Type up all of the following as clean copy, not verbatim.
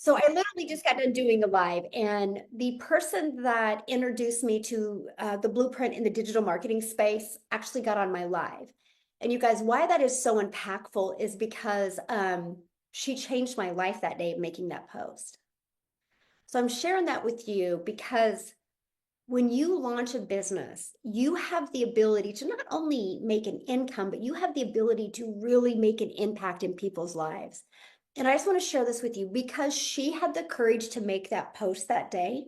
So I literally just got done doing a live, and the person that introduced me to the blueprint in the digital marketing space actually got on my live. And you guys, why that is so impactful is because she changed my life that day of making that post. So I'm sharing that with you because when you launch a business, you have the ability to not only make an income, but you have the ability to really make an impact in people's lives. And I just want to share this with you because she had the courage to make that post that day.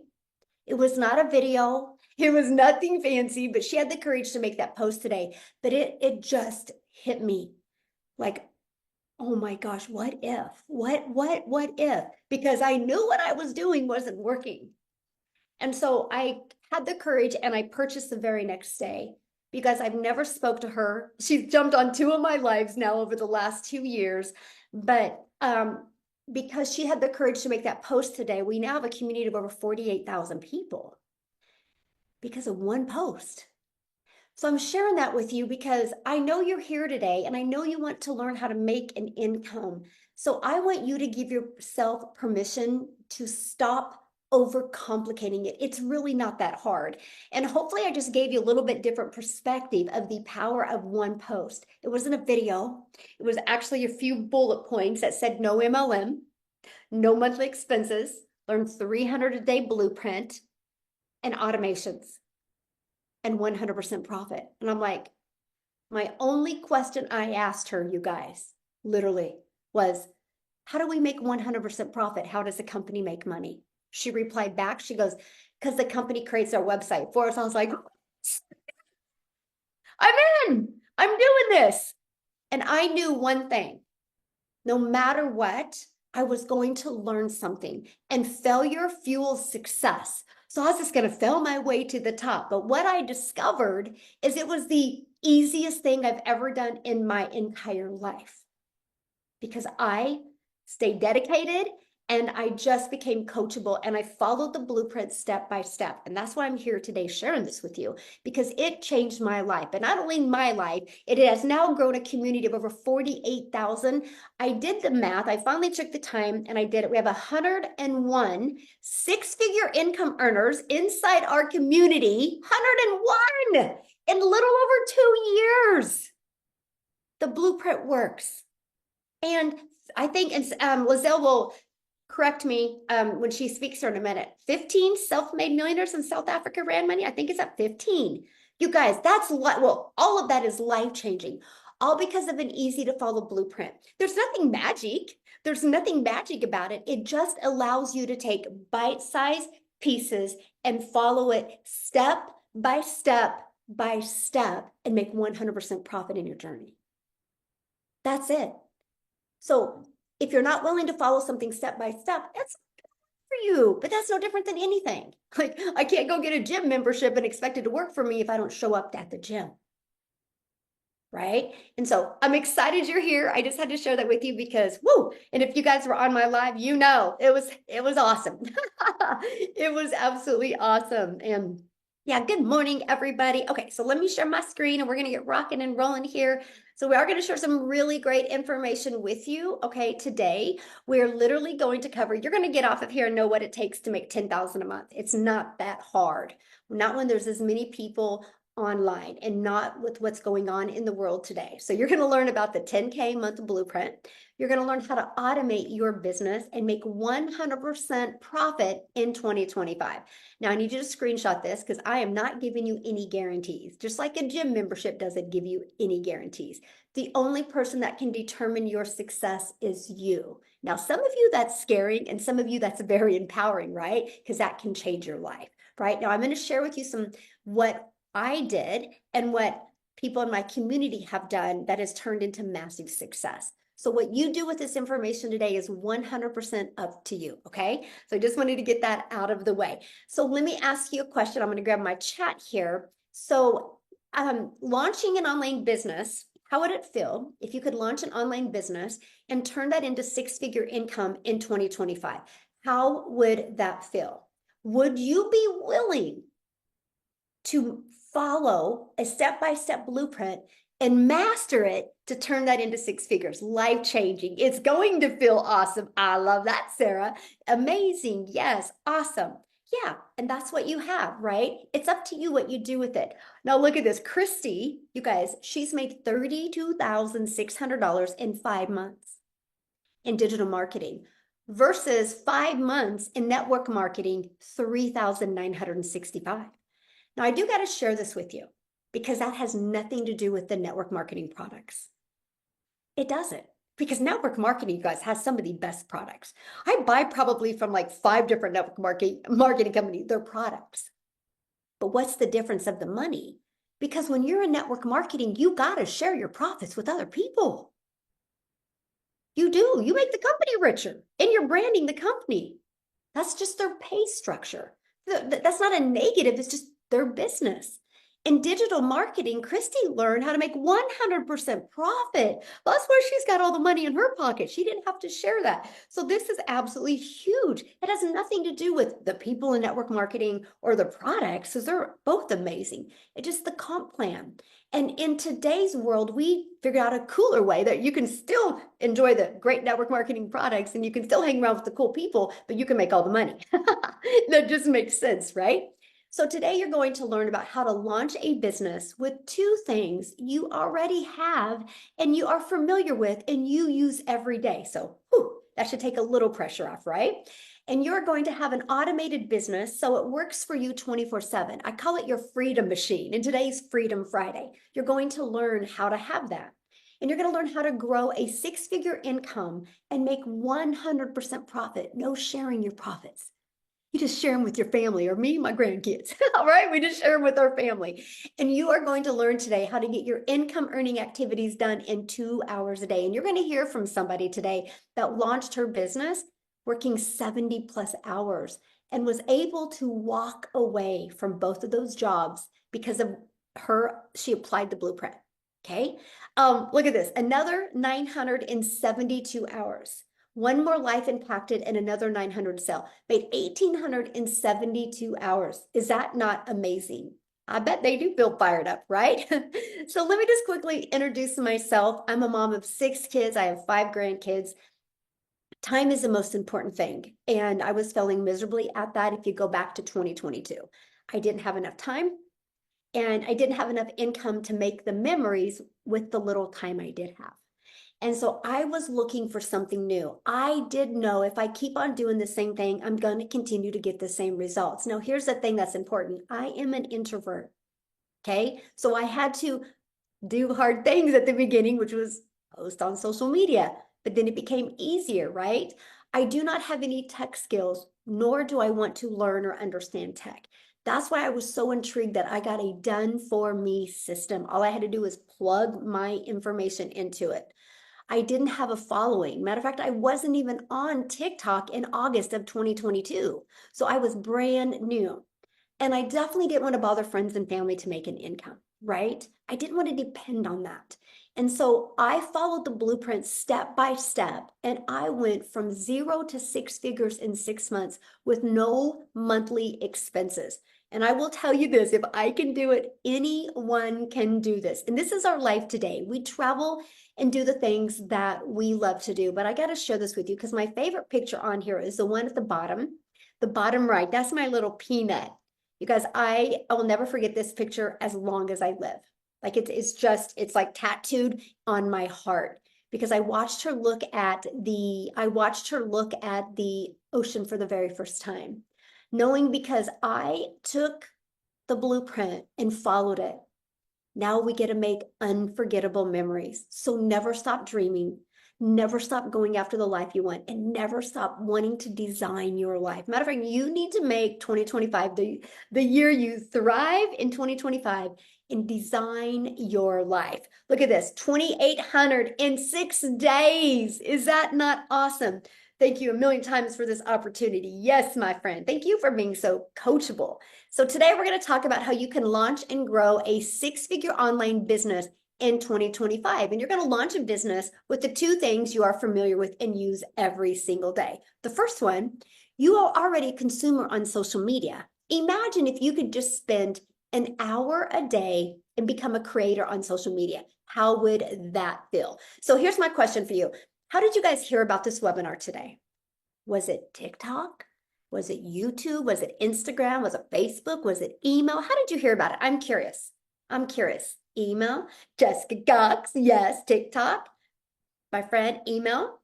It was not a video, it was nothing fancy, but she had the courage to make that post today. But it just hit me like, oh my gosh, what if? What if? Because I knew what I was doing wasn't working. And so I had the courage and I purchased the very next day because I've never spoke to her. She's jumped on two of my lives now over the last 2 years. But because she had the courage to make that post today, we now have a community of over 48,000 people because of one post. So I'm sharing that with you because I know you're here today and I know you want to learn how to make an income. So I want you to give yourself permission to stop overcomplicating it. It's really not that hard. And hopefully I just gave you a little bit different perspective of the power of one post. It wasn't a video. It was actually a few bullet points that said no MLM, no monthly expenses, learn 300 a day blueprint and automations and 100% profit. And I'm like, my only question I asked her, you guys, literally, was how do we make 100% profit? How does the company make money? She replied back, she goes, because the company creates our website for us. I was like, I'm in, I'm doing this. And I knew one thing, no matter what, I was going to learn something, and failure fuels success. So I was just going to fail my way to the top. But what I discovered is it was the easiest thing I've ever done in my entire life because I stayed dedicated and I just became coachable and I followed the blueprint step by step. And that's why I'm here today sharing this with you because it changed my life. But not only my life, it has now grown a community of over 48,000. I did the math. I finally took the time and I did it. We have 101 six-figure income earners inside our community. 101 in a little over 2 years. The blueprint works. And I think Lizelle will correct me when she speaks here in a minute. 15 self-made millionaires in South Africa ran money. I think it's at 15. You guys, that's well, all of that is life-changing, all because of an easy to follow blueprint. There's nothing magic. There's nothing magic about it. It just allows you to take bite-sized pieces and follow it step by step by step and make 100% profit in your journey. That's it. So if you're not willing to follow something step by step, it's for you, but that's no different than anything. Like I can't go get a gym membership and expect it to work for me if I don't show up at the gym. Right? And so I'm excited you're here. I just had to share that with you because woo, and if you guys were on my live, you know, it was awesome. It was absolutely awesome. And yeah, good morning, everybody. Okay, so let me share my screen and we're going to get rocking and rolling here. So we are going to share some really great information with you. Okay, today we're literally going to cover, you're going to get off of here and know what it takes to make 10,000 a month. It's not that hard. Not when there's as many people online and not with what's going on in the world today. So you're going to learn about the 10K month blueprint. You're going to learn how to automate your business and make 100% profit in 2025. Now I need you to screenshot this because I am not giving you any guarantees. Just like a gym membership doesn't give you any guarantees. The only person that can determine your success is you. Now, some of you that's scary and some of you that's very empowering, right? Because that can change your life, right? Now I'm going to share with you some what I did and what people in my community have done that has turned into massive success. So what you do with this information today is 100% up to you, okay? So I just wanted to get that out of the way. So let me ask you a question. I'm going to grab my chat here. So launching an online business, how would it feel if you could launch an online business and turn that into six-figure income in 2025? How would that feel? Would you be willing to follow a step-by-step blueprint and master it to turn that into six figures. Life-changing. It's going to feel awesome. I love that, Sarah. Amazing. Yes, awesome. Yeah, and that's what you have, right? It's up to you what you do with it. Now look at this. Christy, you guys, she's made $32,600 in 5 months in digital marketing versus 5 months in network marketing, 3,965. Now I do got to share this with you because that has nothing to do with the network marketing products. It doesn't, because network marketing, you guys, has some of the best products. I buy probably from like 5 different network marketing companies, their products. But what's the difference of the money? Because when you're in network marketing, you got to share your profits with other people. You do. You make the company richer and you're branding the company. That's just their pay structure. That's not a negative. It's just their business. In digital marketing, Christy learned how to make 100% profit. That's where she's got all the money in her pocket. She didn't have to share that. So this is absolutely huge. It has nothing to do with the people in network marketing or the products, because they're both amazing. It's just the comp plan. And in today's world, we figured out a cooler way that you can still enjoy the great network marketing products and you can still hang around with the cool people, but you can make all the money. That just makes sense, right? So today you're going to learn about how to launch a business with 2 things you already have and you are familiar with and you use every day. So that should take a little pressure off, right? And you're going to have an automated business so it works for you 24/7. I call it your freedom machine. And today's Freedom Friday. You're going to learn how to have that. And you're going to learn how to grow a 6-figure income and make 100% profit, no sharing your profits. You just share them with your family or me, my grandkids. All right, we just share them with our family. And you are going to learn today how to get your income earning activities done in 2 hours a day. And you're going to hear from somebody today that launched her business working 70 plus hours and was able to walk away from both of those jobs because of she applied the blueprint. Okay. Look at this, another 972 hours. One more life impacted and another 900 sell. Made 1,872 hours. Is that not amazing? I bet they do feel fired up, right? So let me just quickly introduce myself. I'm a mom of 6 kids. I have 5 grandkids. Time is the most important thing. And I was failing miserably at that if you go back to 2022. I didn't have enough time and I didn't have enough income to make the memories with the little time I did have. And so I was looking for something new. I did know if I keep on doing the same thing, I'm going to continue to get the same results. Now, here's the thing that's important. I am an introvert. Okay. So I had to do hard things at the beginning, which was post on social media, but then it became easier, right? I do not have any tech skills, nor do I want to learn or understand tech. That's why I was so intrigued that I got a done for me system. All I had to do was plug my information into it. I didn't have a following. Matter of fact, I wasn't even on TikTok in August of 2022. So I was brand new. And I definitely didn't want to bother friends and family to make an income, right? I didn't want to depend on that. And so I followed the blueprint step by step, and I went from 0 to 6 figures in 6 months with no monthly expenses. And I will tell you this, if I can do it, anyone can do this. And this is our life today. We travel and do the things that we love to do. But I got to share this with you because my favorite picture on here is the one at the bottom right. That's my little peanut. You guys, I will never forget this picture as long as I live. Like it's like tattooed on my heart because I watched her look at the ocean for the very first time, knowing because I took the blueprint and followed it. Now we get to make unforgettable memories. So never stop dreaming. Never stop going after the life you want, and never stop wanting to design your life. Matter of fact, you need to make 2025 the year you thrive in 2025 and design your life. Look at this, 2,800 in 6 days. Is that not awesome? Thank you a million times for this opportunity. Yes, my friend. Thank you for being so coachable. So today we're going to talk about how you can launch and grow a 6-figure online business in 2025. And you're going to launch a business with the 2 things you are familiar with and use every single day. The first one, you are already a consumer on social media. Imagine if you could just spend an hour a day and become a creator on social media. How would that feel? So here's my question for you. How did you guys hear about this webinar today? Was it TikTok? Was it YouTube? Was it Instagram? Was it Facebook? Was it email? How did you hear about it? I'm curious. I'm curious. Email, Jessica Cox, yes, TikTok, my friend, email.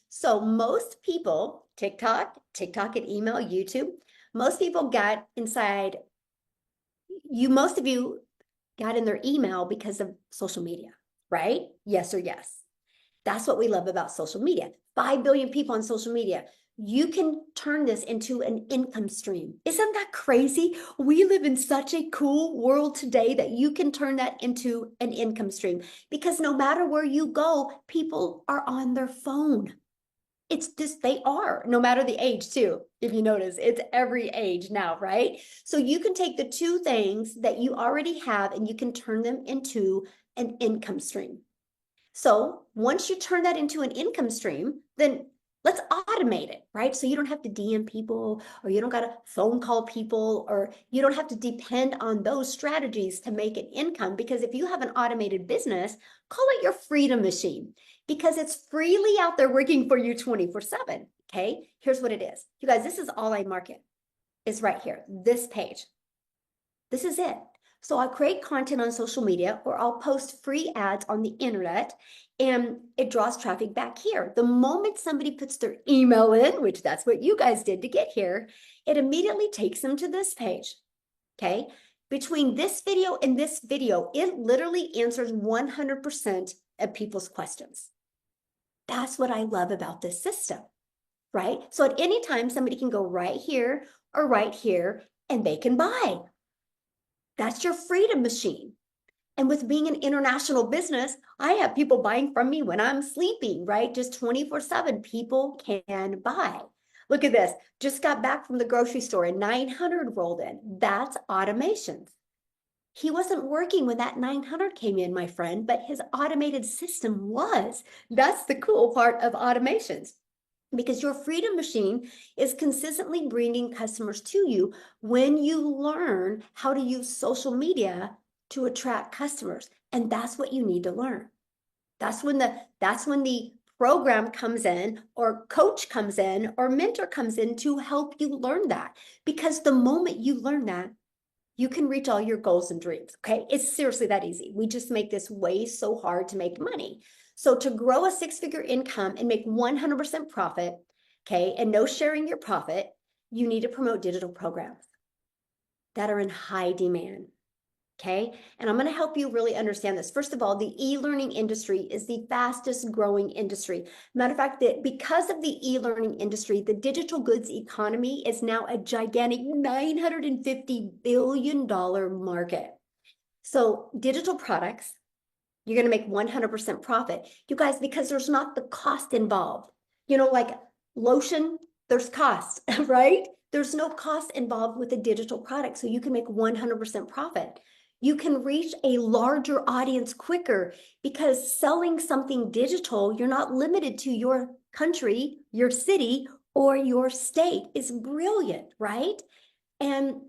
So most people, TikTok and email, YouTube, most people got inside most of you got in their email because of social media, right? Yes or yes. That's what we love about social media. 5 billion people on social media. You can turn this into an income stream. Isn't that crazy? We live in such a cool world today that you can turn that into an income stream because no matter where you go, people are on their phone. It's just, they are, no matter the age too. If you notice, it's every age now, right? So you can take the two things that you already have and you can turn them into an income stream. So once you turn that into an income stream, then let's automate it, right? So you don't have to DM people or you don't got to phone call people or you don't have to depend on those strategies to make an income. Because if you have an automated business, call it your freedom machine because it's freely out there working for you 24/7. Okay, here's what it is. You guys, this is all I market. Is right here, this page. This is it. So I'll create content on social media or I'll post free ads on the internet and it draws traffic back here. The moment somebody puts their email in, which that's what you guys did to get here, it immediately takes them to this page. Okay. Between this video and this video, it literally answers 100% of people's questions. That's what I love about this system, right? So at any time, somebody can go right here or right here and they can buy. That's your freedom machine. And with being an international business, I have people buying from me when I'm sleeping, right? Just 24/7, people can buy. Look at this. Just got back from the grocery store and 900 rolled in. That's automations. He wasn't working when that 900 came in, my friend, but his automated system was. That's the cool part of automations because your freedom machine is consistently bringing customers to you when you learn how to use social media to attract customers. And that's what you need to learn. That's when the program comes in or coach comes in or mentor comes in to help you learn that. Because the moment you learn that, you can reach all your goals and dreams. Okay. It's seriously that easy. We just make this way so hard to make money. So to grow a 6-figure income and make 100% profit, okay, and no sharing your profit, you need to promote digital programs that are in high demand. Okay. And I'm going to help you really understand this. First of all, the e-learning industry is the fastest growing industry. Matter of fact, that because of the e-learning industry, the digital goods economy is now a gigantic $950 billion market. So digital products, you're going to make 100% profit. You guys, because there's not the cost involved. You know, like lotion, there's cost, right? There's no cost involved with a digital product. So you can make 100% profit. You can reach a larger audience quicker because selling something digital, you're not limited to your country, your city, or your state. Is brilliant, right? And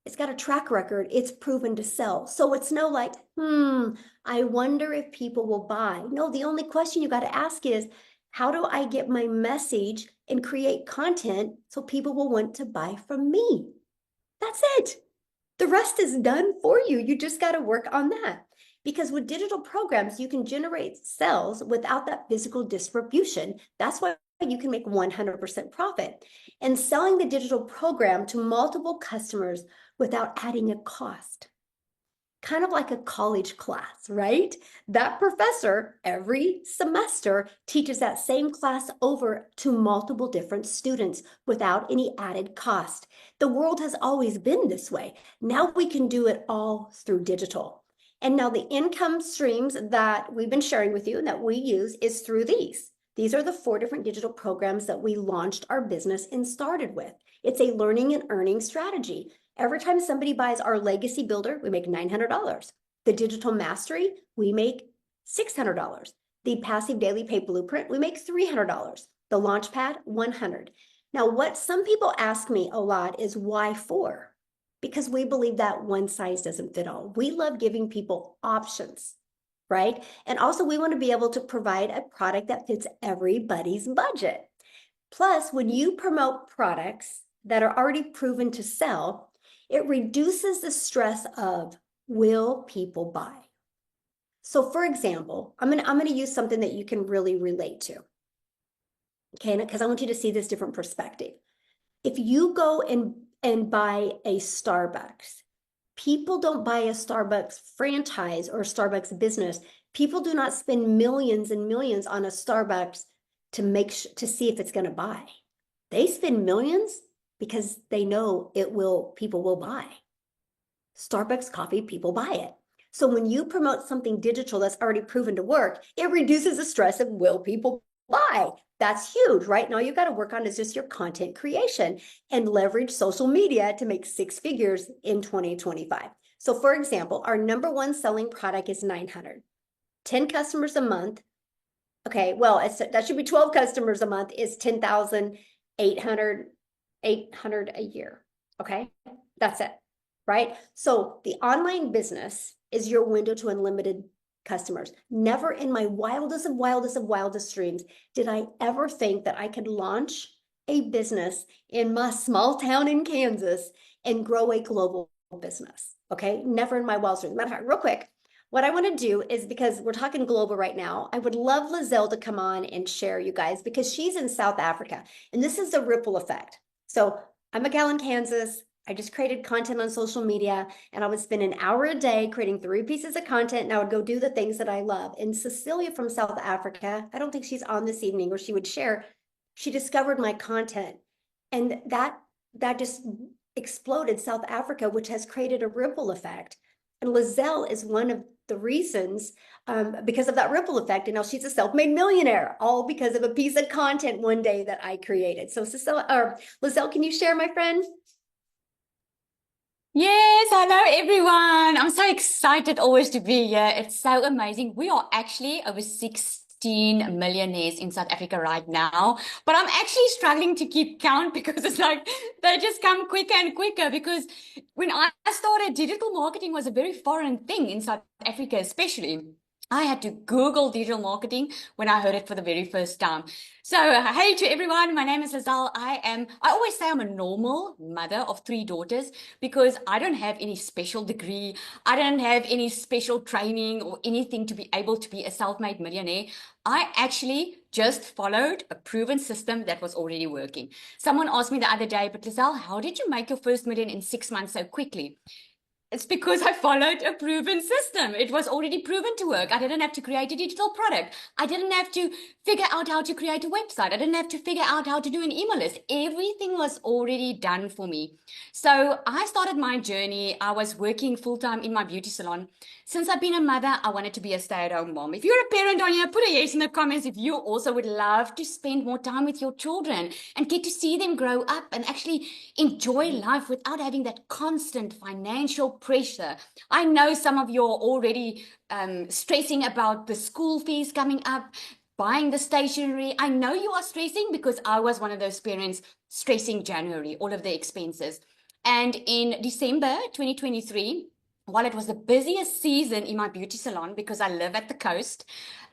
it's got a track record. It's proven to sell. So it's no like, I wonder if people will buy. No, the only question you got to ask is, how do I get my message and create content so people will want to buy from me? That's it. The rest is done for you. You just got to work on that. Because with digital programs, you can generate sales without that physical distribution. That's why you can make 100% profit. And selling the digital program to multiple customers without adding a cost. Kind of like a college class, right? That professor every semester teaches that same class over to multiple different students without any added cost. The world has always been this way. Now we can do it all through digital. And now the income streams that we've been sharing with you and that we use is through these. These are the 4 different digital programs that we launched our business and started with. It's a learning and earning strategy. Every time somebody buys our legacy builder, we make $900. The digital mastery, we make $600. The passive daily pay blueprint, we make $300. The launchpad, $100. Now, what some people ask me a lot is why 4? because we believe that one size doesn't fit all. We love giving people options, right? And also we want to be able to provide a product that fits everybody's budget. Plus, when you promote products that are already proven to sell, it reduces the stress of, will people buy? So for example, I'm gonna use something that you can really relate to. Okay, because I want you to see this different perspective. If you go and buy a Starbucks, people don't buy a Starbucks franchise or a Starbucks business. People do not spend millions and millions on a Starbucks to see if it's going to buy. They spend millions because they know people will buy. Starbucks coffee, people buy it. So when you promote something digital that's already proven to work, it reduces the stress of, will people buy? That's huge. Right now, you've got to work on is just your content creation and leverage social media to make 6 figures in 2025. So for example, our number one selling product is 900. 10 customers a month. Okay, well, that should be 12 customers a month is 10,800 800 a year. Okay, that's it, right? So the online business is your window to unlimited customers. Never in my wildest dreams did I ever think that I could launch a business in my small town in Kansas and grow a global business. Okay, never in my wildest dreams. Matter of fact, real quick, what I want to do is, because we're talking global right now, I would love Lizelle to come on and share, you guys, because she's in South Africa, and this is a ripple effect. So I'm a gal in Kansas. I just created content on social media, and I would spend an hour a day creating 3 pieces of content, and I would go do the things that I love. And Cecilia from South Africa, I don't think she's on this evening, or she would share, she discovered my content, and that just exploded South Africa, which has created a ripple effect. And Lizelle is one of the reasons, because of that ripple effect. And now she's a self-made millionaire, all because of a piece of content one day that I created. So Lizelle, can you share, my friend? Yes, hello everyone. I'm so excited always to be here. It's so amazing. We are actually over 16 millionaires in South Africa right now, but I'm actually struggling to keep count because it's like they just come quicker and quicker. Because when I started, digital marketing was a very foreign thing in South Africa, especially. I had to Google digital marketing when I heard it for the very first time. So, hey to everyone, my name is Lizelle. I always say I'm a normal mother of 3 daughters because I don't have any special degree. I don't have any special training or anything to be able to be a self-made millionaire. I actually just followed a proven system that was already working. Someone asked me the other day, but Lizelle, how did you make your first million in 6 months so quickly? It's because I followed a proven system. It was already proven to work. I didn't have to create a digital product. I didn't have to figure out how to create a website. I didn't have to figure out how to do an email list. Everything was already done for me. So I started my journey. I was working full-time in my beauty salon. Since I've been a mother, I wanted to be a stay-at-home mom. If you're a parent on here, put a yes in the comments if you also would love to spend more time with your children and get to see them grow up and actually enjoy life without having that constant financial pressure. I know some of you are already stressing about the school fees coming up, buying the stationery. I know you are stressing because I was one of those parents stressing January, all of the expenses. And in December 2023, while it was the busiest season in my beauty salon because I live at the coast,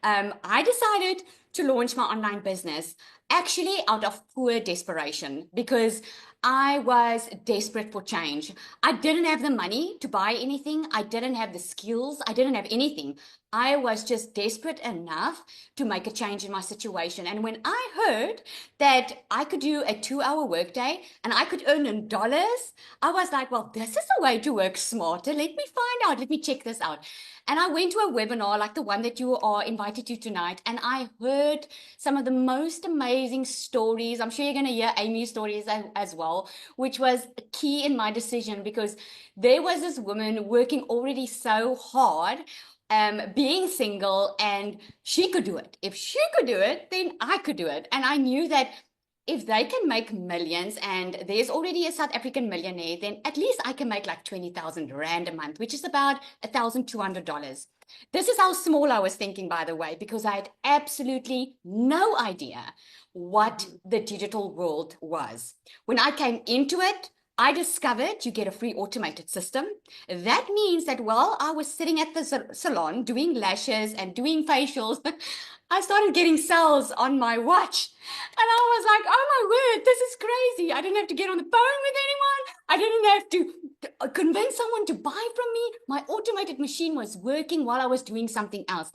I decided to launch my online business, actually out of pure desperation, because I was desperate for change. I didn't have the money to buy anything. I didn't have the skills. I didn't have anything. I was just desperate enough to make a change in my situation. And when I heard that I could do a 2-hour workday and I could earn in dollars, I was like, well, this is a way to work smarter. Let me find out. Let me check this out. And I went to a webinar like the one that you are invited to tonight, and I heard some of the most amazing stories. I'm sure you're going to hear Amy's stories as well, which was key in my decision, because there was this woman working already so hard, being single, and she could do it. If she could do it, then I could do it. And I knew that if they can make millions and there's already a South African millionaire, then at least I can make like 20,000 Rand a month, which is about $1,200. This is how small I was thinking, by the way, because I had absolutely no idea what the digital world was. When I came into it, I discovered you get a free automated system. That means that while I was sitting at the salon doing lashes and doing facials, I started getting sales on my watch. And I was like, oh my word, this is crazy. I didn't have to get on the phone with anyone. I didn't have to convince someone to buy from me. My automated machine was working while I was doing something else.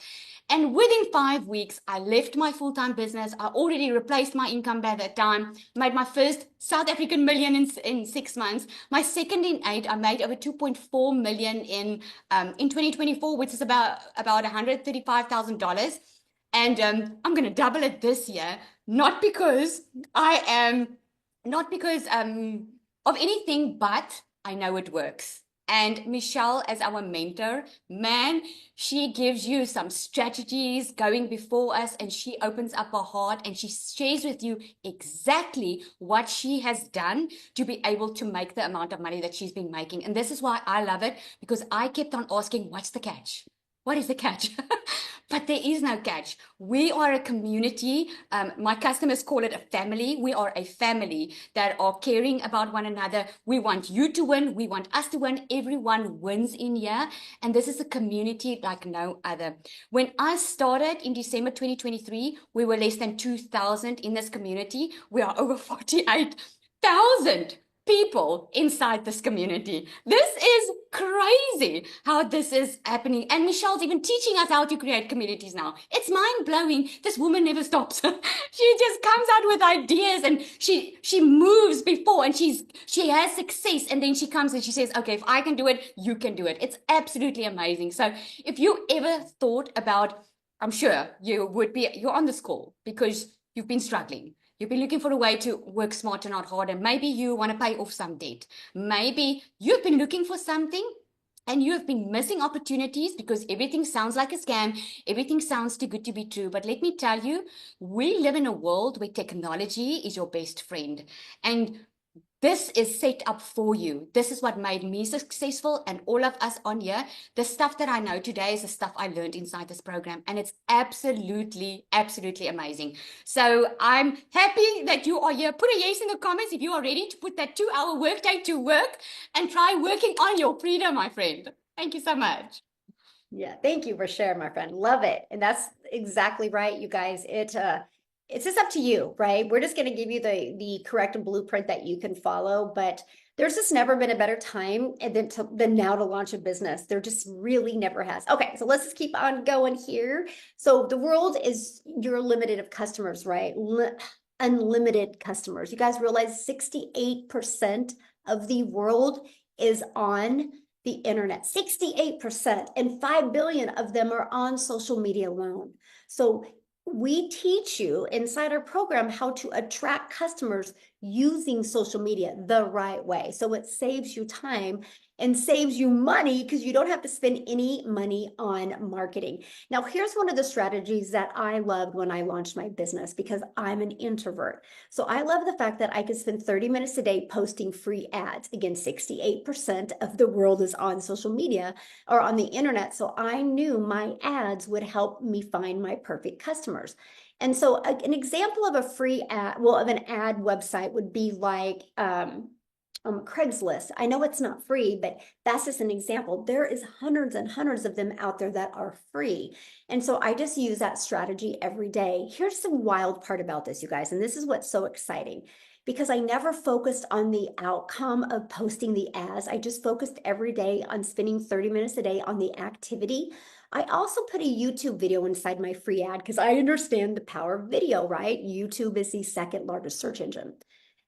And within 5 weeks, I left my full-time business. I already replaced my income by that time, made my first South African million in 6 months. My second in 8, I made over 2.4 million in 2024, which is about $135,000. And I'm going to double it this year, not because I am, not because of anything, but I know it works. And Michelle, as our mentor, man, she gives you some strategies going before us, and she opens up her heart and she shares with you exactly what she has done to be able to make the amount of money that she's been making. And this is why I love it, because I kept on asking, what's the catch? What is the catch? But there is no catch. We are a community. My customers call it a family. We are a family that are caring about one another. We want you to win. We want us to win. Everyone wins in here. And this is a community like no other. When I started in December 2023, we were less than 2,000 in this community. We are over 48,000 people inside this community. This is crazy how this is happening. And Michelle's even teaching us how to create communities now. It's mind blowing. This woman never stops. She just comes out with ideas, and she moves before, and she has success, and then she comes and she says, okay, if I can do it, you can do it. It's absolutely amazing. So if you ever thought about, I'm sure you're on this call because you've been struggling. You've been looking for a way to work smarter, not harder. Maybe you want to pay off some debt. Maybe you've been looking for something and you have been missing opportunities because everything sounds like a scam. Everything sounds too good to be true. But let me tell you, we live in a world where technology is your best friend. And this is set up for you. This is what made me successful, and all of us on here. The stuff that I know today is the stuff I learned inside this program, and it's absolutely, absolutely amazing. So I'm happy that you are here. Put a yes in the comments if you are ready to put that 2-hour workday to work and try working on your freedom, my friend. Thank you so much. Yeah, thank you for sharing, my friend. Love it. And that's exactly right, you guys. It's just up to you, right? We're just going to give you the correct blueprint that you can follow, but there's just never been a better time than now to launch a business. There just really never has. Okay, so let's just keep on going here. So the world is your limited of customers, right? Unlimited customers. You guys realize 68% of the world is on the internet, 68%, and 5 billion of them are on social media alone. So we teach you inside our program how to attract customers using social media the right way. So it saves you time and saves you money because you don't have to spend any money on marketing. Now, here's one of the strategies that I loved when I launched my business because I'm an introvert. So I love the fact that I could spend 30 minutes a day posting free ads. Again, 68% of the world is on social media or on the internet. So I knew my ads would help me find my perfect customers. And so an example of a free ad, well, of an ad website would be like Craigslist. I know it's not free, but that's just an example. There is hundreds and hundreds of them out there that are free. And so I just use that strategy every day. Here's the wild part about this, you guys, and this is what's so exciting. Because I never focused on the outcome of posting the ads. I just focused every day on spending 30 minutes a day on the activity. I also put a YouTube video inside my free ad because I understand the power of video, right? YouTube is the second largest search engine.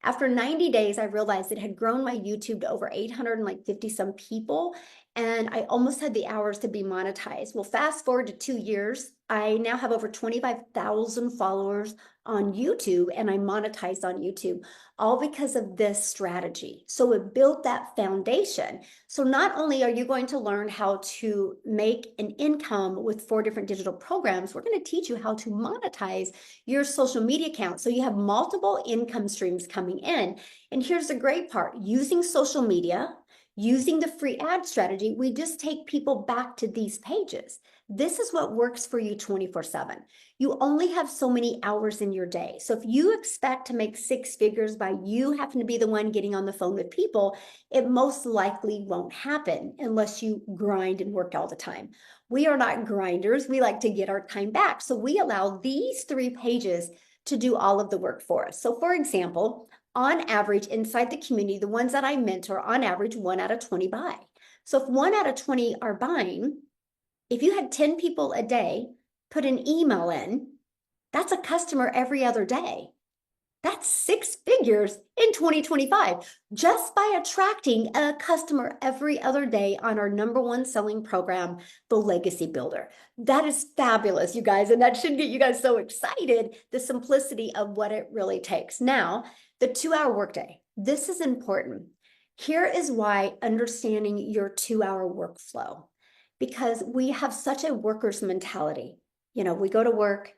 After 90 days, I realized it had grown my YouTube to over 850 some people, and I almost had the hours to be monetized. Well, fast forward to 2 years, I now have over 25,000 followers on YouTube, and I monetized on YouTube, all because of this strategy. So it built that foundation. So not only are you going to learn how to make an income with 4 different digital programs, we're going to teach you how to monetize your social media account. So you have multiple income streams coming in. And here's the great part, using social media, using the free ad strategy, we just take people back to these pages. This is what works for you 24/7. You only have so many hours in your day. So if you expect to make six figures by you having to be the one getting on the phone with people, it most likely won't happen unless you grind and work all the time. We are not grinders. We like to get our time back. So we allow these 3 pages to do all of the work for us. So for example, on average inside the community, the ones that I mentor, on average, 1 out of 20 buy. So if 1 out of 20 are buying, if you had 10 people a day put an email in, that's a customer every other day. That's six figures in 2025 just by attracting a customer every other day on our #1 selling program, the Legacy Builder. That is fabulous, you guys, and that should get you guys so excited, the simplicity of what it really takes. Now, the 2-hour workday. This is important. Here is why understanding your 2-hour workflow, because we have such a worker's mentality. We go to work,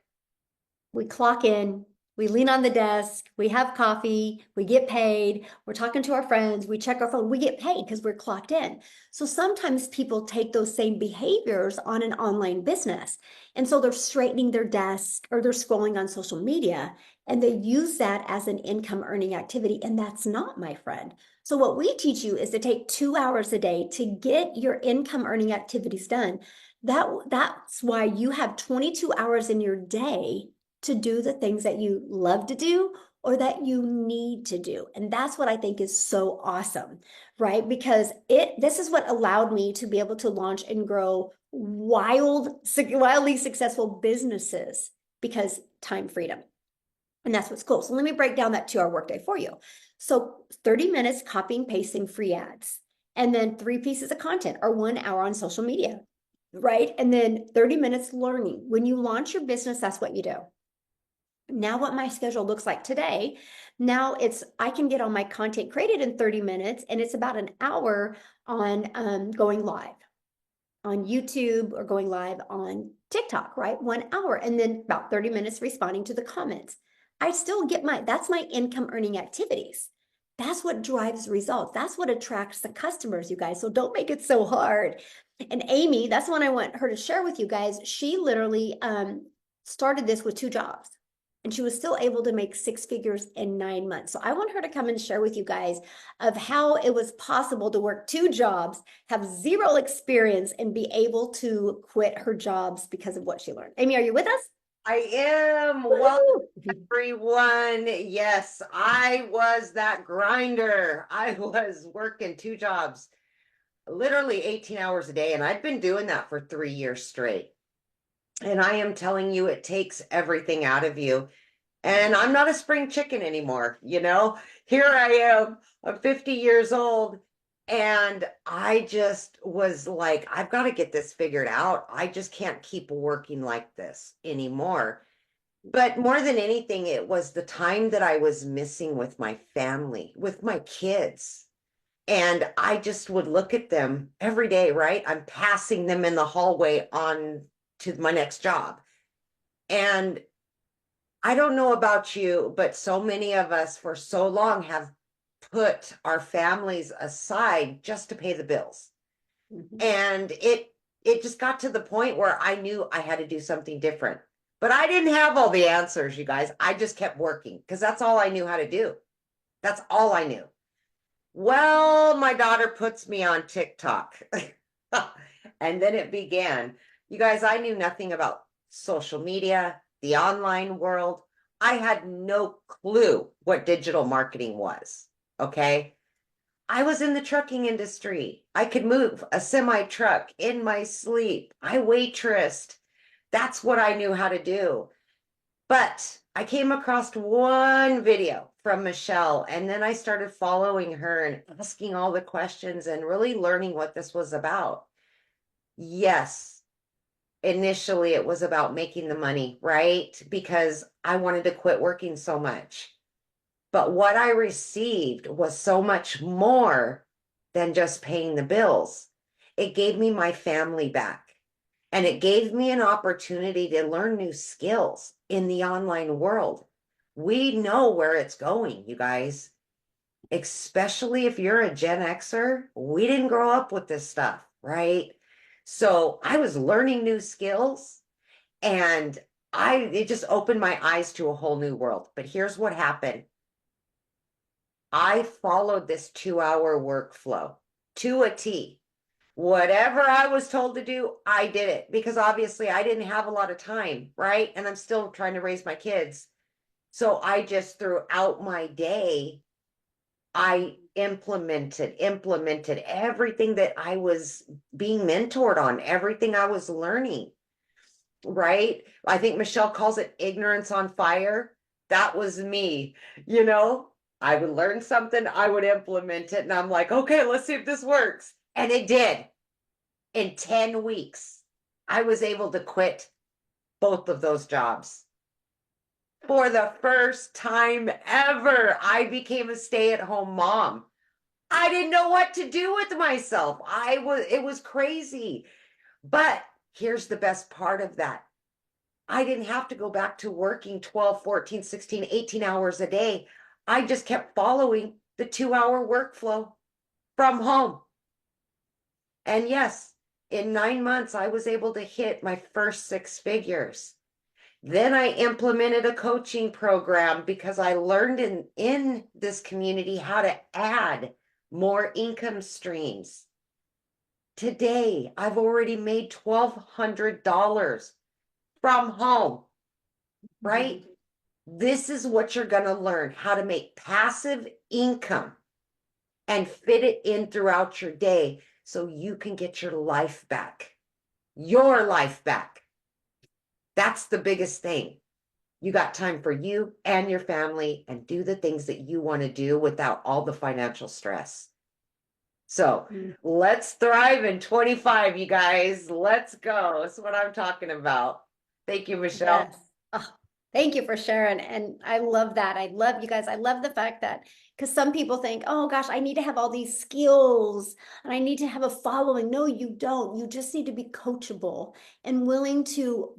we clock in, we lean on the desk, we have coffee, we get paid, we're talking to our friends, we check our phone, we get paid because we're clocked in. So sometimes people take those same behaviors on an online business. And so they're straightening their desk or they're scrolling on social media and they use that as an income earning activity. And that's not, my friend. So what we teach you is to take 2 hours a day to get your income earning activities done. That's why you have 22 hours in your day to do the things that you love to do or that you need to do. And that's what I think is so awesome, right? Because this is what allowed me to be able to launch and grow wildly successful businesses, because time freedom. And that's what's cool. So let me break down that 2-hour workday for you. So 30 minutes copying, pasting free ads, and then 3 pieces of content or 1 hour on social media, right? And then 30 minutes learning. When you launch your business, that's what you do. Now what my schedule looks like today, now I can get all my content created in 30 minutes, and it's about an hour on going live on YouTube or going live on TikTok, right? 1 hour, and then about 30 minutes responding to the comments. I still get that's my income earning activities. That's what drives results. That's what attracts the customers, you guys. So don't make it so hard. And Amy, that's the one I want her to share with you guys. She literally started this with 2 jobs, and she was still able to make 6 figures in 9 months. So I want her to come and share with you guys of how it was possible to work 2 jobs, have zero experience, and be able to quit her jobs because of what she learned. Amy, are you with us? I am. Welcome, everyone. Yes, I was that grinder. I was working 2 jobs, literally 18 hours a day, and I've been doing that for 3 years straight. And I am telling you, it takes everything out of you. And I'm not a spring chicken anymore, Here I am, I'm 50 years old, and I just was like, I've got to get this figured out. I just can't keep working like this anymore. But more than anything, it was the time that I was missing with my family, with my kids. And I just would look at them every day, right? I'm passing them in the hallway on to my next job. And I don't know about you, but so many of us for so long have put our families aside just to pay the bills. Mhm. And it just got to the point where I knew I had to do something different. But I didn't have all the answers, you guys. I just kept working because that's all I knew how to do. That's all I knew. Well, my daughter puts me on TikTok. And then it began. You guys, I knew nothing about social media, the online world. I had no clue what digital marketing was. Okay. I was in the trucking industry. I could move a semi truck in my sleep. I waitressed. That's what I knew how to do. But I came across one video from Michelle, and then I started following her and asking all the questions and really learning what this was about. Yes, initially it was about making the money, right? Because I wanted to quit working so much. But what I received was so much more than just paying the bills. It gave me my family back. And it gave me an opportunity to learn new skills in the online world. We know where it's going, you guys. Especially if you're a Gen Xer, we didn't grow up with this stuff, right? So I was learning new skills and it just opened my eyes to a whole new world. But here's what happened. I followed this 2 hour workflow to a T. Whatever I was told to do, I did it because obviously I didn't have a lot of time, right? And I'm still trying to raise my kids. So I just throughout my day, I implemented everything that I was being mentored on, everything I was learning, right? I think Michelle calls it ignorance on fire. That was me, you know? I would learn something, I would implement it, and I'm like, okay, let's see if this works. And it did. In 10 weeks, I was able to quit both of those jobs. For the first time ever, I became a stay-at-home mom. I didn't know what to do with myself. It was crazy. But here's the best part of that. I didn't have to go back to working 12, 14, 16, 18 hours a day. I just kept following the 2 hour workflow from home. And yes, in 9 months, I was able to hit my first 6 figures. Then I implemented a coaching program because I learned in this community how to add more income streams. Today, I've already made $1,200 from home, right? This is what you're going to learn, how to make passive income and fit it in throughout your day so you can get your life back. Your life back. That's the biggest thing. You got time for you and your family and do the things that you want to do without all the financial stress. So let's thrive in 25, you guys. Let's go. That's what I'm talking about. Thank you, Michelle. Yes. Oh, thank you for sharing. And I love that. I love you guys. I love the fact that because some people think, oh gosh, I need to have all these skills and I need to have a following. No, you don't. You just need to be coachable and willing to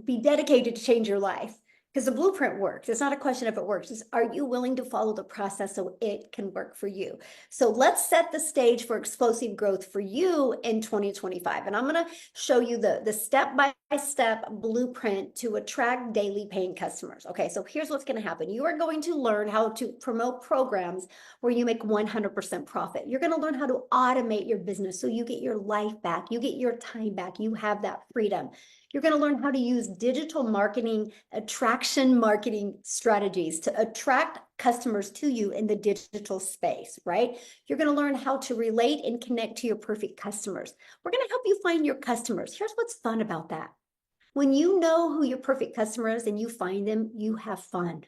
be dedicated to change your life. Because the blueprint works. It's not a question if it works. It's are you willing to follow the process so it can work for you? So let's set the stage for explosive growth for you in 2025. And I'm going to show you the step-by-step blueprint to attract daily paying customers. Okay, so here's what's going to happen. You are going to learn how to promote programs where you make 100% profit. You're going to learn how to automate your business so you get your life back, you get your time back, you have that freedom. You're going to learn how to use digital marketing, attraction marketing strategies to attract customers to you in the digital space, right? You're going to learn how to relate and connect to your perfect customers. We're going to help you find your customers. Here's what's fun about that. When you know who your perfect customer is and you find them, you have fun.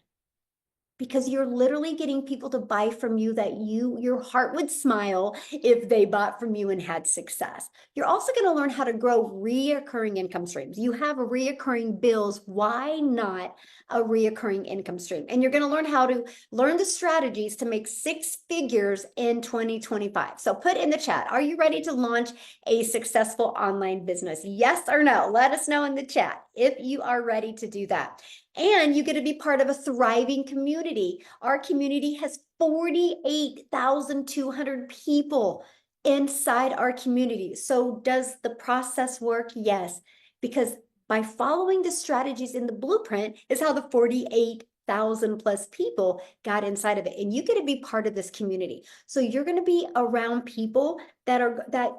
Because you're literally getting people to buy from you that your heart would smile if they bought from you and had success. You're also going to learn how to grow reoccurring income streams. You have reoccurring bills. Why not a reoccurring income stream? And you're going to learn how to learn the strategies to make 6 figures in 2025. So put in the chat, are you ready to launch a successful online business? Yes or no? Let us know in the chat if you are ready to do that. And you get to be part of a thriving community. Our community has 48,200 people inside our community. So does the process work? Yes, because by following the strategies in the blueprint is how the 48,000 plus people got inside of it. And you get to be part of this community. So you're going to be around people that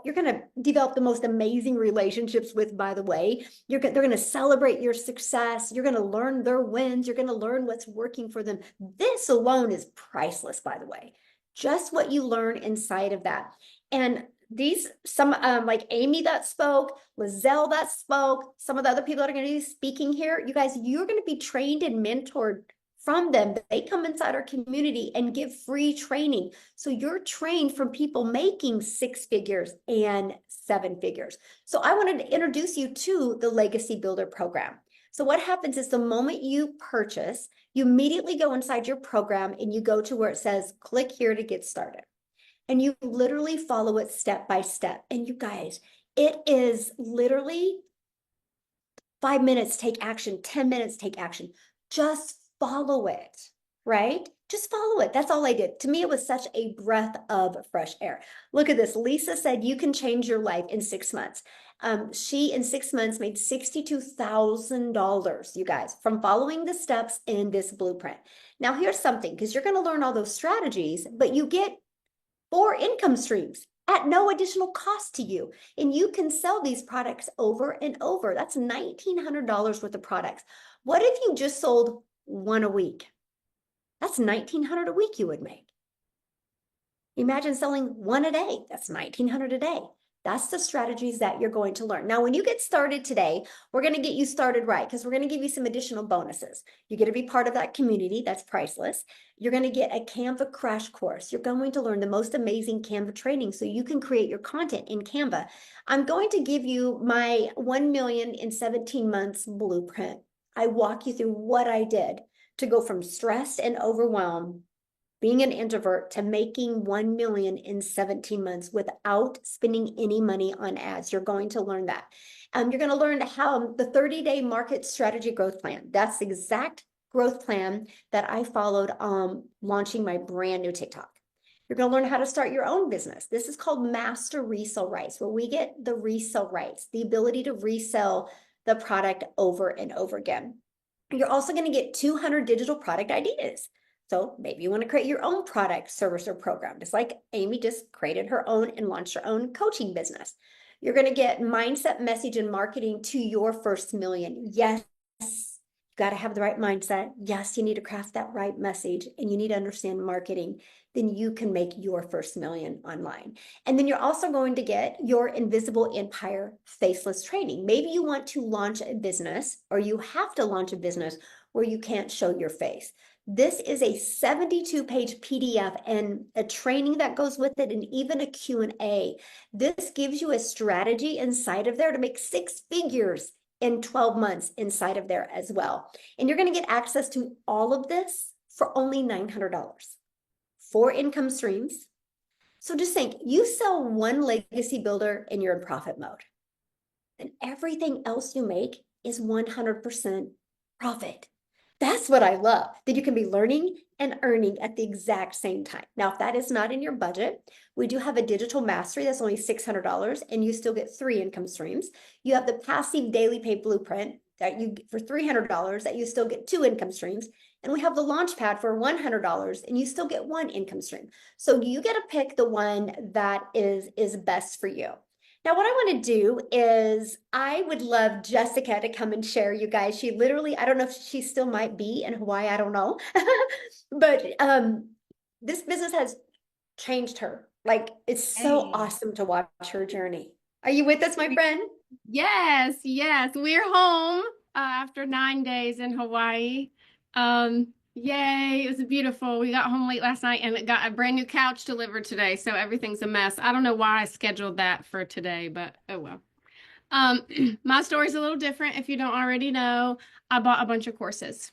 you're going to develop the most amazing relationships with, by the way. They're going to celebrate your success. You're going to learn their wins. You're going to learn what's working for them. This alone is priceless, by the way. Just what you learn inside of that. And some like Amy that spoke, Lizelle that spoke, some of the other people that are going to be speaking here, you guys, you're going to be trained and mentored from them. They come inside our community and give free training. So you're trained from people making 6 figures and 7 figures. So I wanted to introduce you to the Legacy Builder program. So what happens is the moment you purchase, you immediately go inside your program and you go to where it says, click here to get started. And you literally follow it step by step. And you guys, it is literally 5 minutes, take action, 10 minutes, take action. Just follow it, right? Just follow it. That's all I did. To me, it was such a breath of fresh air. Look at this. Lisa said you can change your life in 6 months. She in 6 months made $62,000, you guys, from following the steps in this blueprint. Now, here's something, because you're going to learn all those strategies, but you get 4 income streams at no additional cost to you. And you can sell these products over and over. That's $1,900 worth of products. What if you just sold one a week? That's $1,900 a week you would make. Imagine selling one a day. That's $1,900 a day. That's the strategies that you're going to learn. Now, when you get started today, we're going to get you started right because we're going to give you some additional bonuses. You get to be part of that community. That's priceless. You're going to get a Canva crash course. You're going to learn the most amazing Canva training so you can create your content in Canva. I'm going to give you my 1 million in 17 months blueprint. I walk you through what I did to go from stressed and overwhelmed, being an introvert, to making 1 million in 17 months without spending any money on ads. You're going to learn that. You're going to learn how the 30-day market strategy growth plan. That's the exact growth plan that I followed launching my brand new TikTok. You're going to learn how to start your own business. This is called master resale rights, where we get the resale rights, the ability to resell the product over and over again. You're also going to get 200 digital product ideas. So maybe you want to create your own product, service, or program, just like Amy just created her own and launched her own coaching business. You're going to get mindset, message, and marketing to your first million. Yes, you got to have the right mindset. Yes, you need to craft that right message, and you need to understand marketing. Then you can make your first million online. And then you're also going to get your invisible empire faceless training. Maybe you want to launch a business, or you have to launch a business where you can't show your face. This is a 72-page PDF and a training that goes with it, and even a Q&A. This gives you a strategy inside of there to make 6 figures in 12 months inside of there as well. And you're going to get access to all of this for only $900. 4 income streams. So just think, you sell one legacy builder and you're in profit mode. And everything else you make is 100% profit. That's what I love, that you can be learning and earning at the exact same time. Now, if that is not in your budget, we do have a digital mastery that's only $600 and you still get 3 income streams. You have the passive daily pay blueprint that you get for $300 that you still get 2 income streams. And we have the launch pad for $100 and you still get 1 income stream. So you get to pick the one that is best for you. Now, what I want to do is I would love Jessica to come and share, you guys. She literally, I don't know if she still might be in Hawaii, I don't know. But this business has changed her. Like, it's so awesome to watch her journey. Are you with us, my friend? Yes, yes. We're home after 9 days in Hawaii. Yay, it was beautiful. We got home late last night and it got a brand new couch delivered today, so everything's a mess. I don't know why I scheduled that for today, but oh well. My story's a little different. If you don't already know, I bought a bunch of courses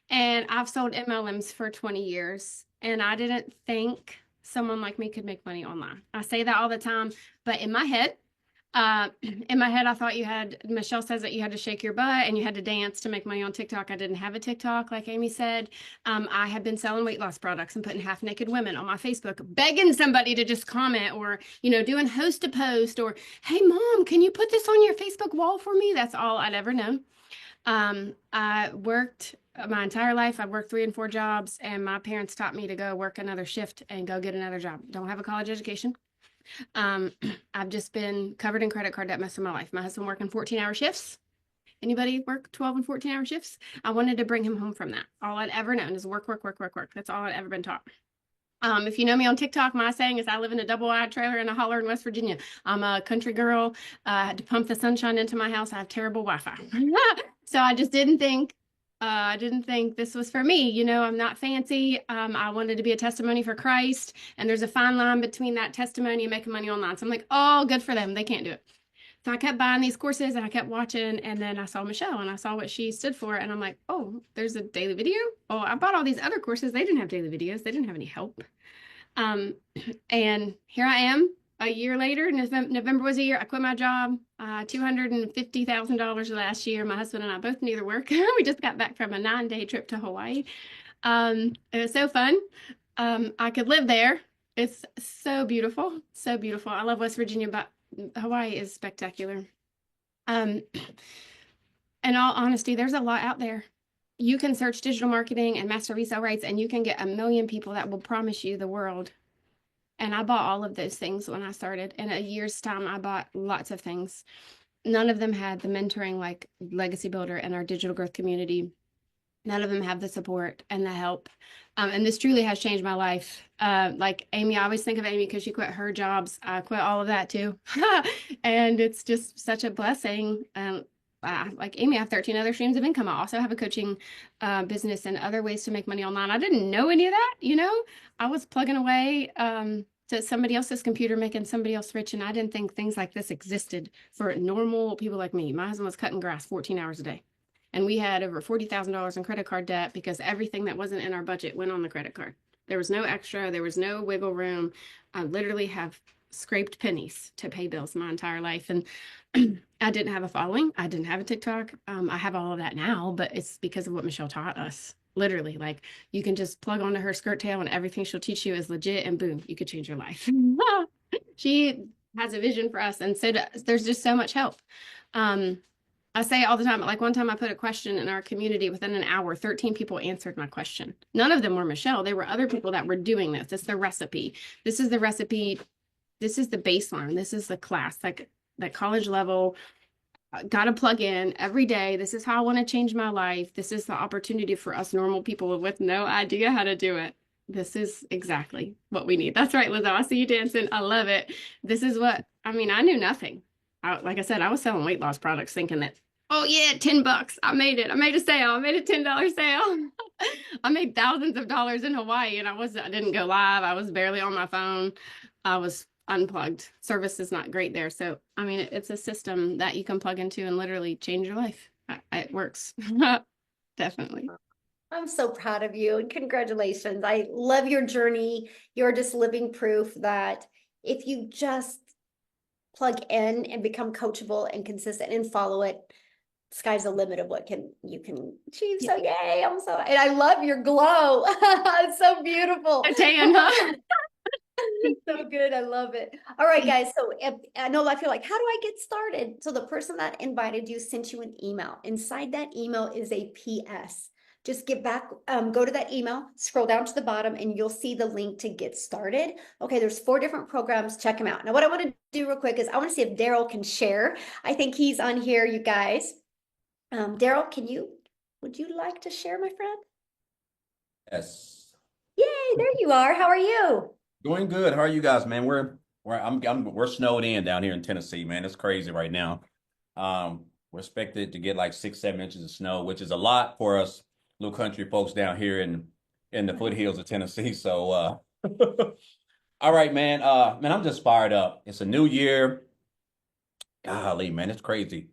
and I've sold MLMs for 20 years and I didn't think someone like me could make money online. I say that all the time, but in my head, I thought Michelle says that you had to shake your butt and you had to dance to make money on TikTok. I didn't have a TikTok, like Amy said. I had been selling weight loss products and putting half naked women on my Facebook, begging somebody to just comment, or, doing host to post, or, hey mom, can you put this on your Facebook wall for me? That's all I'd ever known. I worked my entire life. I worked 3 and 4 jobs, and my parents taught me to go work another shift and go get another job. Don't have a college education. I've just been covered in credit card debt most of my life. My husband working 14-hour shifts. Anybody work 12 and 14-hour shifts? I wanted to bring him home from that. All I'd ever known is work, work, work, work, work. That's all I'd ever been taught. If you know me on TikTok, my saying is I live in a double-wide trailer in a holler in West Virginia. I'm a country girl. I had to pump the sunshine into my house. I have terrible Wi-Fi. So I just didn't think this was for me. I'm not fancy. I wanted to be a testimony for Christ, and there's a fine line between that testimony and making money online. So I'm like, oh, good for them. They can't do it. So I kept buying these courses and I kept watching, and then I saw Michelle and I saw what she stood for, and I'm like, oh, there's a daily video. Oh, I bought all these other courses. They didn't have daily videos. They didn't have any help. And here I am a year later. November was a year. I quit my job, $250,000 last year. My husband and I both neither work. We just got back from a 9-day trip to Hawaii. It was so fun. I could live there. It's so beautiful, so beautiful. I love West Virginia, but Hawaii is spectacular. Um, in all honesty, there's a lot out there. You can search digital marketing and master resale rights, and you can get a million people that will promise you the world. And I bought all of those things when I started. In a year's time, I bought lots of things. None of them had the mentoring like Legacy Builder and our digital growth community. None of them have the support and the help. And this truly has changed my life. Like Amy, I always think of Amy because she quit her jobs. I quit all of that too. And it's just such a blessing. Like Amy, I have 13 other streams of income. I also have a coaching business and other ways to make money online. I didn't know any of that, you know. I was plugging away to somebody else's computer, making somebody else rich. And I didn't think things like this existed for normal people like me. My husband was cutting grass 14 hours a day. And we had over $40,000 in credit card debt because everything that wasn't in our budget went on the credit card. There was no extra, there was no wiggle room. I literally have scraped pennies to pay bills my entire life. And I didn't have a following. I didn't have a TikTok. I have all of that now, but it's because of what Michelle taught us. Literally, like you can just plug onto her skirt tail and everything she'll teach you is legit, and boom, you could change your life. She has a vision for us, and so there's just so much help. I say it all the time. Like one time I put a question in our community within an hour, 13 people answered my question. None of them were Michelle. They were other people that were doing this. It's the recipe. This is the recipe. This is the baseline. This is the class, like that college level. Got to plug in every day. This is how I want to change my life. This is the opportunity for us normal people with no idea how to do it. This is exactly what we need. That's right, Lizzo. I see you dancing. I love it. This is what, I mean, I knew nothing. Like I said, I was selling weight loss products thinking that, oh yeah, $10. I made it. I made a sale. I made a $10 sale. I made thousands of dollars in Hawaii and I didn't go live. I was barely on my phone. I was unplugged. Service is not great there. So, I mean, it's a system that you can plug into and literally change your life. It works. Definitely. I'm so proud of you and congratulations. I love your journey. You're just living proof that if you just plug in and become coachable and consistent and follow it, sky's the limit of what you can achieve. So yay, and I love your glow. It's so beautiful. A tan, huh? So good. I love it. All right, guys. So I know I feel like, how do I get started? So the person that invited you sent you an email. Inside that email is a PS. Just get back, go to that email, scroll down to the bottom, and you'll see the link to get started. Okay, there's 4 different programs. Check them out. Now, what I want to do real quick is I want to see if Daryl can share. I think he's on here, you guys. Daryl, would you like to share, my friend? Yes. Yay, there you are. How are you? Doing good. How are you guys, man? We're snowed in down here in Tennessee, man. It's crazy right now. We're expected to get like 6-7 inches of snow, which is a lot for us little country folks down here in the foothills of Tennessee. So all right, man. Man, I'm just fired up. It's a new year. Golly, man, it's crazy.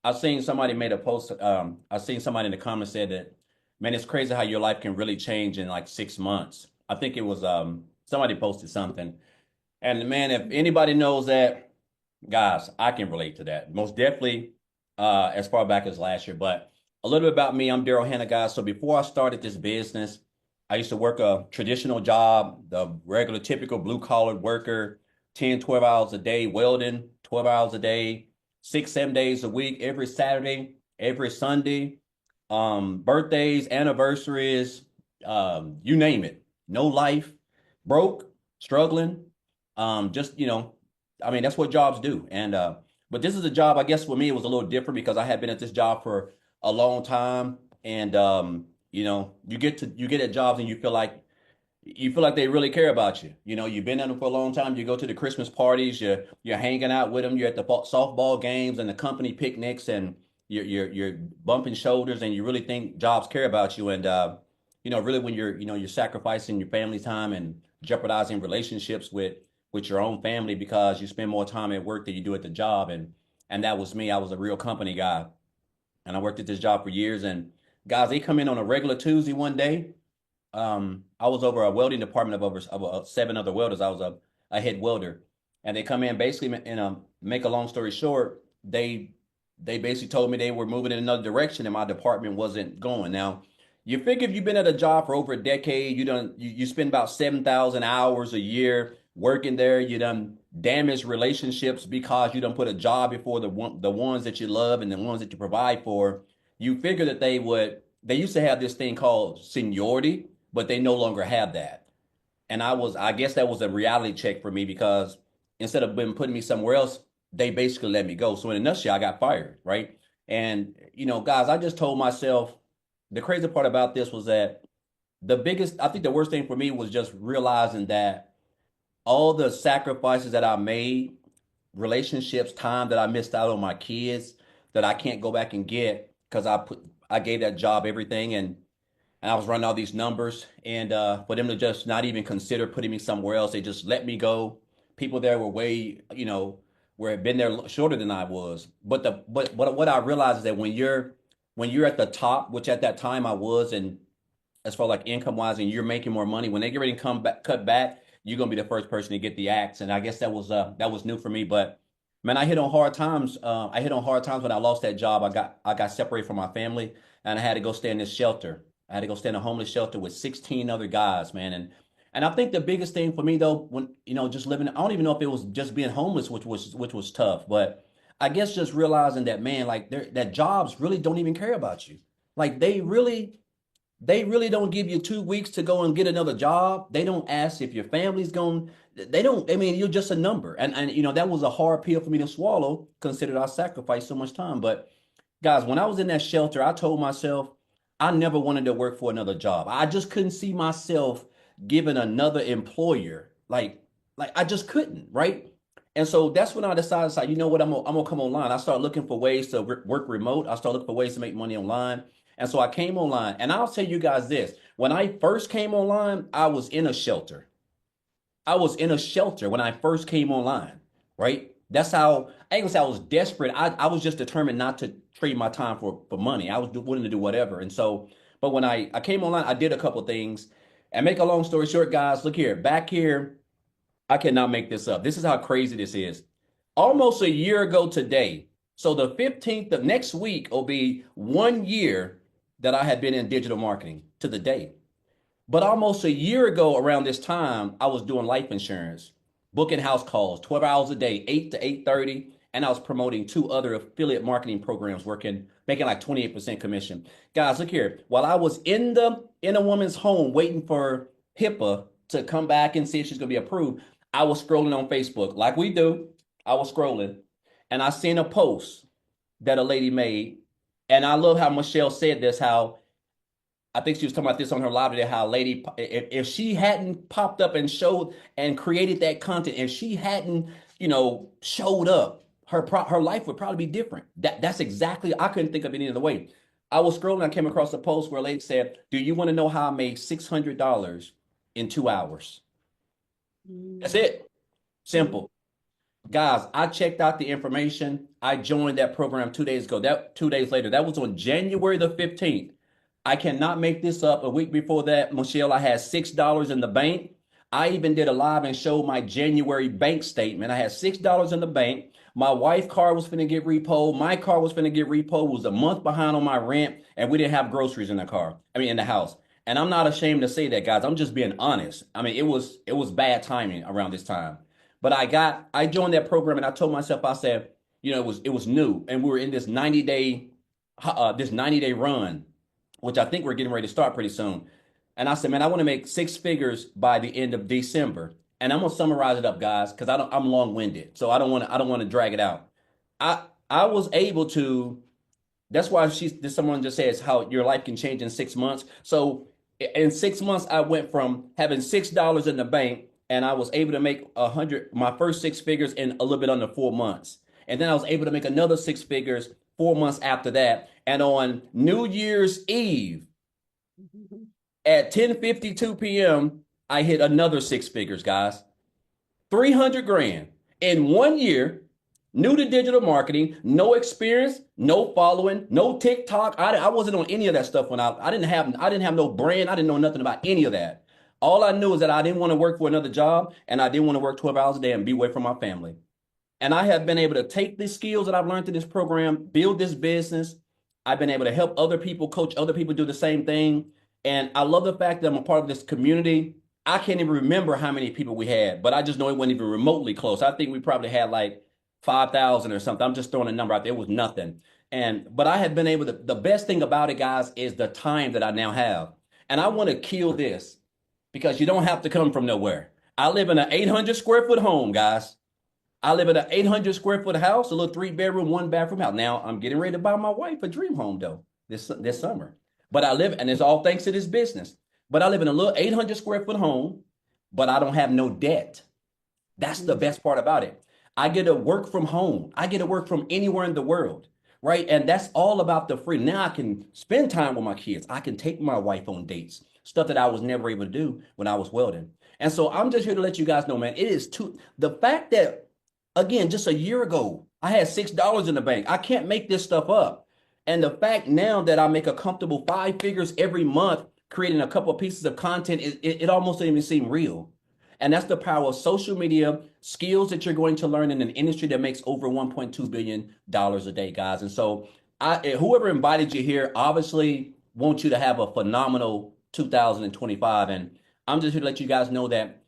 I've seen somebody made a post. I've seen somebody in the comments said that, man, it's crazy how your life can really change in like 6 months. I think it was somebody posted something. And man, if anybody knows that, guys, I can relate to that. Most definitely as far back as last year. But a little bit about me, I'm Daryl Hanna, guys. So before I started this business, I used to work a traditional job, the regular, typical blue-collar worker, 10, 12 hours a day, welding, 12 hours a day, 6, 7 days a week, every Saturday, every Sunday, birthdays, anniversaries, you name it. No life, broke, struggling. Just, I mean, that's what jobs do. And but this is a job, I guess for me, it was a little different because I had been at this job for a long time. And you get at jobs and you feel like they really care about you. You've been at them for a long time. You go to the Christmas parties, you're hanging out with them, you're at the softball games and the company picnics, and you're bumping shoulders, and you really think jobs care about you. And really when you're sacrificing your family time and jeopardizing relationships with your own family because you spend more time at work than you do at the job. And that was me. I was a real company guy, and I worked at this job for years. And guys, they come in on a regular Tuesday one day. I was over a welding department of over 7 other welders. I was a head welder, and they come in basically, and make a long story short, they basically told me they were moving in another direction and my department wasn't going. Now, You figure if you've been at a job for over a decade, you spend about 7,000 hours a year working there. You done damaged relationships because you don't put a job before the ones that you love and the ones that you provide for. You figure that they used to have this thing called seniority, but they no longer have that. And I guess that was a reality check for me because instead of them putting me somewhere else, they basically let me go. So in a nutshell, I got fired, right? And guys, I just told myself the crazy part about this was that I think the worst thing for me was just realizing that all the sacrifices that I made, relationships, time that I missed out on my kids, that I can't go back and get because I gave that job everything and I was running all these numbers, and for them to just not even consider putting me somewhere else, they just let me go. People there were way, where had been there shorter than I was. But what I realized is that when you're at the top, which at that time I was, and as far like income wise, and you're making more money, when they get ready to come back, cut back, you're gonna be the first person to get the axe. And I guess that was new for me. But man, I hit on hard times. I hit on hard times when I lost that job. I got separated from my family, and I had to go stay in this shelter. I had to go stay in a homeless shelter with 16 other guys, man. And I think the biggest thing for me though, when just living, I don't even know if it was just being homeless, which was tough, but I guess just realizing that, man, like that jobs really don't even care about you. Like they really don't give you 2 weeks to go and get another job. They don't ask if your family's going. They don't. I mean, you're just a number, and that was a hard pill for me to swallow, considering I sacrificed so much time. But guys, when I was in that shelter, I told myself I never wanted to work for another job. I just couldn't see myself giving another employer like I just couldn't, right? And so that's when I decided, like, you know what, I'm gonna come online. I started looking for ways to work remote. I started looking for ways to make money online. And so I came online. And I'll tell you guys this: when I first came online, I was in a shelter. I was in a shelter when I first came online, right? That's how I ain't gonna say I was desperate. I was just determined not to trade my time for money. I was willing to do whatever. And so, but when I came online, I did a couple things. And make a long story short, guys, look here, back here, I cannot make this up. This is how crazy this is. Almost a year ago today, so the 15th of next week will be 1 year that I had been in digital marketing to the day. But almost a year ago, around this time, I was doing life insurance, booking house calls, 12 hours a day, 8 to 8:30, and I was promoting two other affiliate marketing programs, making like 28% commission. Guys, look here. While I was in a woman's home waiting for HIPAA to come back and see if she's gonna be approved, I was scrolling on Facebook like we do. I was scrolling, and I seen a post that a lady made, and I love how Michelle said this. How I think she was talking about this on her live today. How a lady, if she hadn't popped up and showed and created that content, if she hadn't, showed up, her life would probably be different. That's exactly. I couldn't think of it any other way. I was scrolling. I came across a post where a lady said, "Do you want to know how I made $600 in 2 hours?" That's it. Simple. Guys, I checked out the information. I joined that program 2 days ago. That 2 days later, that was on January the 15th. I cannot make this up. A week before that, Michelle, I had $6 in the bank. I even did a live and showed my January bank statement. I had $6 in the bank. My wife's car was finna get repoed. My car was finna get repoed. It was a month behind on my rent, and we didn't have groceries in the car. I mean, in the house. And I'm not ashamed to say that, guys. I'm just being honest. I mean, it was bad timing around this time. But I joined that program, and I told myself, I said, it was new, and we were in this 90-day run, which I think we're getting ready to start pretty soon. And I said, man, I want to make six figures by the end of December. And I'm gonna summarize it up, guys, because I'm long-winded, so I don't want to drag it out. I was able to. That's why someone just says how your life can change in 6 months. So in 6 months, I went from having $6 in the bank, and I was able to make my first six figures in a little bit under 4 months. And then I was able to make another six figures 4 months after that. And on New Year's Eve at 10:52 p.m., I hit another six figures, guys. 300 grand in 1 year, new to digital marketing, no experience, no following, no TikTok. I wasn't on any of that stuff when I didn't have no brand. I didn't know nothing about any of that. All I knew is that I didn't want to work for another job, and I didn't want to work 12 hours a day and be away from my family. And I have been able to take the skills that I've learned in this program, build this business. I've been able to help other people, coach other people do the same thing. And I love the fact that I'm a part of this community. I can't even remember how many people we had, but I just know it wasn't even remotely close. I think we probably had like 5,000 or something. I'm just throwing a number out there. It was nothing. But I have been able to, the best thing about it, guys, is the time that I now have. And I want to kill this because you don't have to come from nowhere. I live in an 800 square foot home, guys. I live in an 800 square foot house, a little 3 bedroom, 1 bathroom house. Now I'm getting ready to buy my wife a dream home though this summer. But I live, and it's all thanks to this business. But I live in a little 800 square foot home, but I don't have no debt. That's the best part about it. I get to work from home. I get to work from anywhere in the world, right? And that's all about the free. Now I can spend time with my kids. I can take my wife on dates, stuff that I was never able to do when I was welding. And so I'm just here to let you guys know, man, it is too, the fact that, again, just a year ago, I had $6 in the bank. I can't make this stuff up. And the fact now that I make a comfortable 5 figures every month, creating a couple of pieces of content, it almost doesn't even seem real. And that's the power of social media, skills that you're going to learn in an industry that makes over $1.2 billion a day, guys. And so whoever invited you here obviously wants you to have a phenomenal 2025. And I'm just here to let you guys know that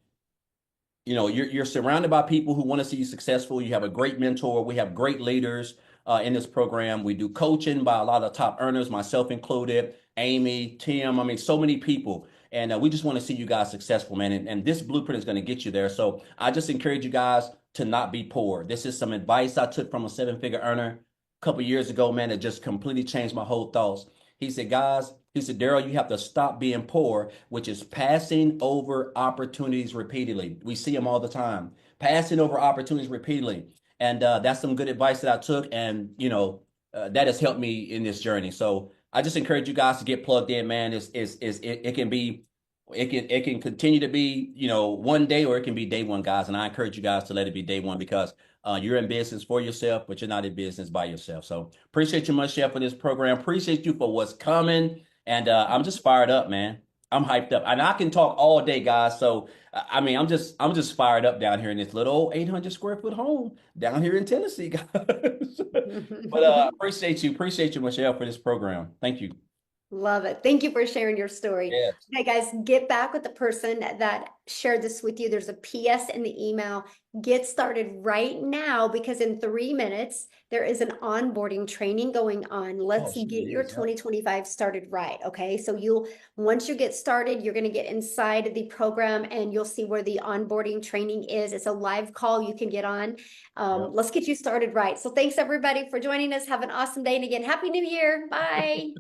you're surrounded by people who want to see you successful. You have a great mentor. We have great leaders in this program. We do coaching by a lot of top earners, myself included, Amy, Tim. I mean, so many people. And we just want to see you guys successful, man. And this blueprint is going to get you there. So I just encourage you guys to not be poor. This is some advice I took from a 7-figure earner a couple years ago, man. It just completely changed my whole thoughts. He said, guys, he said, Daryl, you have to stop being poor, which is passing over opportunities repeatedly. We see them all the time, passing over opportunities repeatedly. And that's some good advice that I took. And, that has helped me in this journey. So I just encourage you guys to get plugged in, man. It can be, it can continue to be, one day, or it can be day one, guys. And I encourage you guys to let it be day one, because you're in business for yourself, but you're not in business by yourself. So appreciate you much, Chef, for this program. Appreciate you for what's coming. And I'm just fired up, man. I'm hyped up, and I can talk all day, guys. So I mean, I'm just fired up down here in this little old 800 square foot home down here in Tennessee, guys. But appreciate you, Michelle, for this program. Thank you. Love it. Thank you for sharing your story. Yes. Okay, guys, get back with the person that shared this with you. There's a PS in the email. Get started right now, because in 3 minutes, there is an onboarding training going on. Let's Oh, get your yeah. 2025 started right. Okay, so once you get started, you're going to get inside the program and you'll see where the onboarding training is. It's a live call you can get on. Yep. Let's get you started right. So thanks everybody for joining us. Have an awesome day. And again, Happy New Year. Bye.